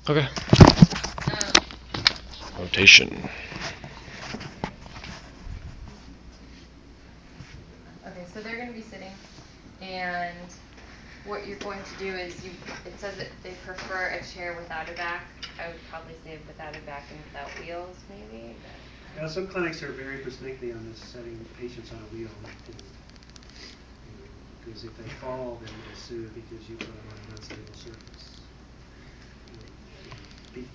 Okay. Um, Rotation. okay, so they're going to be sitting, and what you're going to do is it says that they prefer a chair without a back. I would probably say without a back and without wheels, maybe. Now, some clinics are very persnickety on this, setting patients on a wheel, because if they fall, then they sue because you put them on an unstable surface. Be,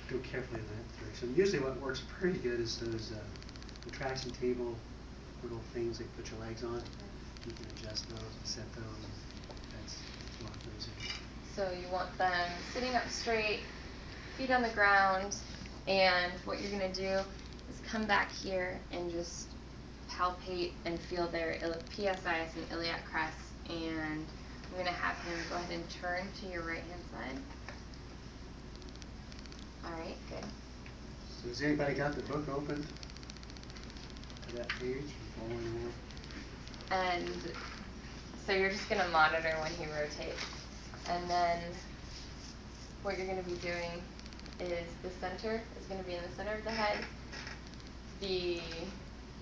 go carefully in that direction. Usually, what works pretty good is those the traction table little things they put your legs on. You can adjust those and set those. That's lock those in. So you want them sitting up straight, feet on the ground, and what you're going to do is come back here and just palpate and feel their PSIS and iliac crest. And I'm going to have him go ahead and turn to your right hand side. All right, good. So has anybody got the book open to that page and following along? And so you're just going to monitor when he rotates. And then what you're going to be doing is the center is going to be in the center of the head. The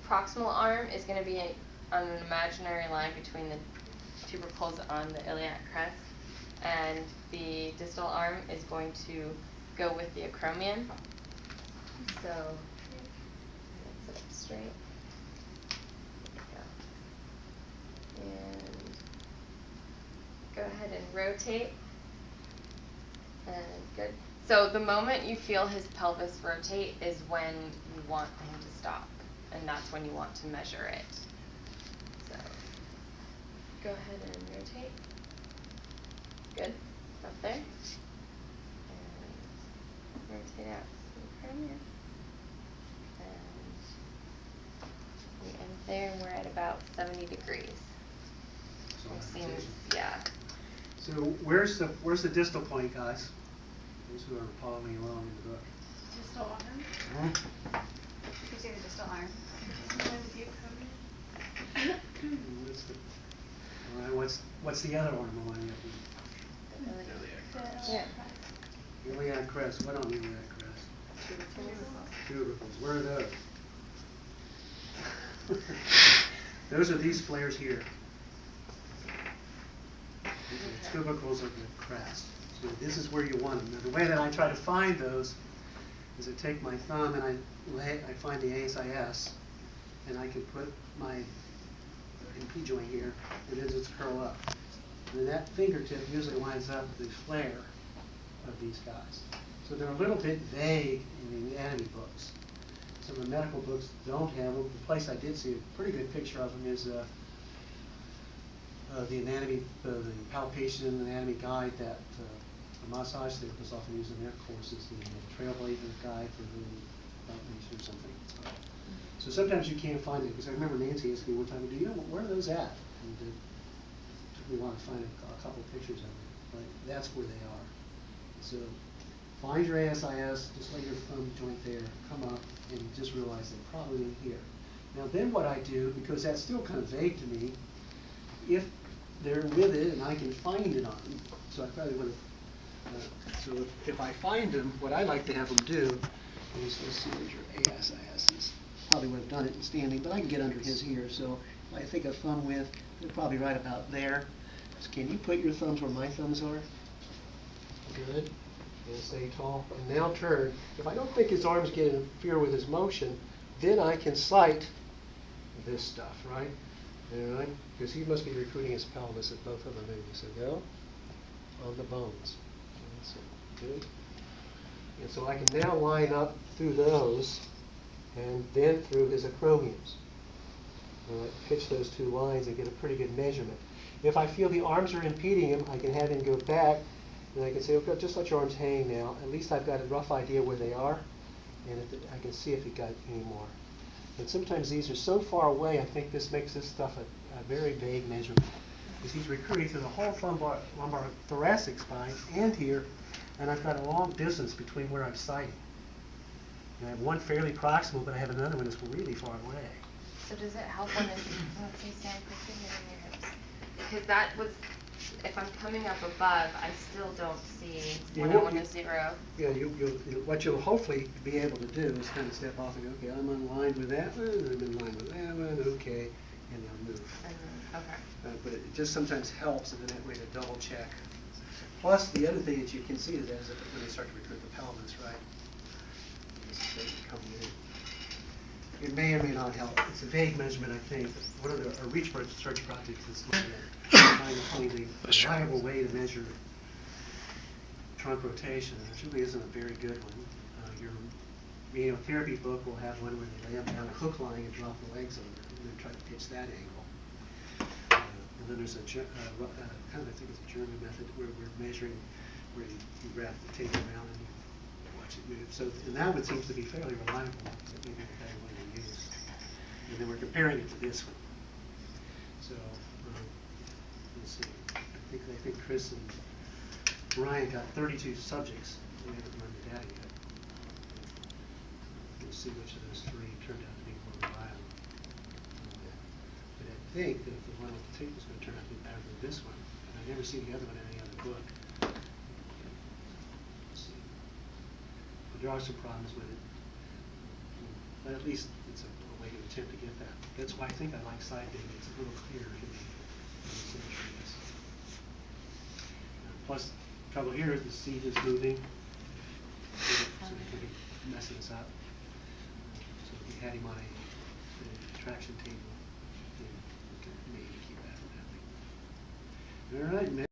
proximal arm is going to be on an imaginary line between the tubercles on the iliac crest, and the distal arm is going to go with the acromion. So let's sit up straight. There we go. And go ahead and rotate. And good. So the moment you feel his pelvis rotate is when you want him to stop, and that's when you want to measure it. So go ahead and rotate. Good. Up there. And rotate out to the acromion. And we end there, and we're at about 70 degrees. So Which seems, rotation. yeah. So where's the distal point, guys? Those who are following along in the book. Distal arm? Hmm? Did you say the distal arm? Isn't that with the acromion? What's the all right? What's the other arm lining up with? The iliac. The Yeah. iliac crest. Iliac crest. What on the iliac crest? Tubercles. Tubercles. Where are those? Those are these flares here. These are the tubercles of the crest. So this is where you want them. Now the way that I try to find those is I take my thumb and I find the ASIS, and I can put my MP joint here, and then just curl up. And then that fingertip usually lines up with the flare of these guys. So they're a little bit vague in the anatomy books. Some of the medical books don't have them. The place I did see a pretty good picture of them is the anatomy, the palpation anatomy guide that massage therapists often use in their courses, the Trailblazer guide for the palpation or something. So sometimes you can't find it, because I remember Nancy asked me one time, do you know where are those at? And it took me a while to find a couple of pictures of them, but that's where they are. So find your ASIS, just lay your thumb joint there, come up, and just realize they're probably in here. Now then what I do, because that's still kind of vague to me, if they're with it and I can find it on them, so I probably would have, so if I find them, what I like to have them do is, let's see, where's your ASIS? Probably would have done it in standing, but I can get under his here, so I think a thumb width, they're probably right about there. So can you put your thumbs where my thumbs are? Good. And stay tall. And now turn. If I don't think his arms get interfere with his motion, then I can sight this stuff, right? All right? Because he must be recruiting his pelvis at both of them maybe. So go on the bones. That's it. Good. And so I can now line up through those and then through his acromions. Pitch those two lines and get a pretty good measurement. If I feel the arms are impeding him, I can have him go back, and I can say, okay, just let your arms hang now. At least I've got a rough idea where they are, and I can see if he got any more. And sometimes these are so far away, I think this makes this stuff a very vague measurement. Because he's recruiting through the whole lumbar thoracic spine and here, and I've got a long distance between where I'm sighting. And I have one fairly proximal, but I have another one that's really far away. So does it help when let's say stand quickly here on your hips? Because that was if I'm coming up above, I still don't see You when I won't- want you- to zero. Yeah, what you'll hopefully be able to do is kind of step off and go, okay, I'm in line with that one, I'm in line with that one, okay, and you'll move. And then, okay. But it just sometimes helps in that way to double check. Plus, the other thing that you can see is when they start to recruit the pelvis, right? This is coming in. It may or may not help. It's a vague measurement, I think. One of a research project is looking at trying to find a reliable way to measure trunk rotation, and it really isn't a very good one. Your therapy book will have one where they lay them down a hook line and drop the legs over, and then try to pitch that angle. And then there's kind of, I think it's a German method where we're measuring, where you wrap the tape around and you watch it move. So, and that one seems to be fairly reliable. That may be the better one to use. And then we're comparing it to this one. So, let's see. I think Chris and Ryan got 32 subjects. We haven't run the data yet. We'll see which of those three turned out to be more reliable. But I think that if the one with the tape is going to turn out to be better than this one, and I never see the other one in any other book. Let's see. But there are some problems with it. But at least it's a way to attempt to get that. That's why I think I like side data. It's a little clearer to me than the center is. Plus, trouble here is the seat is moving, so it could be messing us up. So if we had him on a traction table, then we could maybe keep that from happening. All right.